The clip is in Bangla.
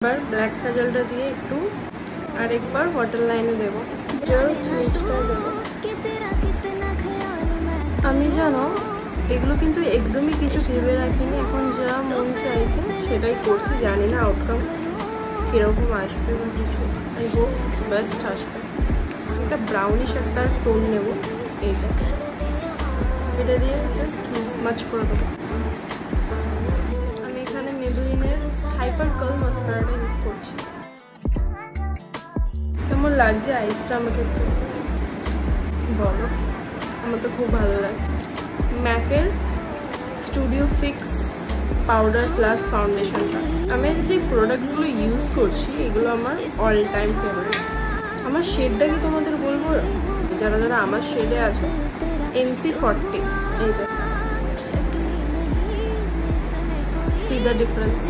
এবার ব্ল্যাক কাজলটা দিয়ে একটু আরেকবার ওয়াটার লাইনে দেব, জাস্ট নিচটা দেব। আমি জানো এগুলো কিন্তু একদমই কিছু ভেবে রাখিনি, এখন যা মন চাইছে সেটাই করছি। জানি না আউটকাম কীরকম আসবে বা কিছু, আই হোপ বেস্ট আসবে। একটা ব্রাউনিশ একটা টোন নেব, এটা দিয়ে জাস্ট মিসম্যাচ করে দেবো। আমি এখানে মেবলিনের হাইপার কার্ল মাস্কারাটা ইউজ করছি। কেমন লাগছে আইসটা আমাকে একটু বলো, আমার তো খুব ভালো লাগছে। ম্যাকের স্টুডিও ফিক্স পাউডার প্লাস ফাউন্ডেশনটা, আমি যে প্রোডাক্টগুলো ইউজ করছি এগুলো আমার অল টাইম ফেভারিট। আমার শেডটাকে তোমাদের বলবো, যারা যারা আমার শেডে আছে, NC40, এই যে সি দ্য ডিফারেন্স।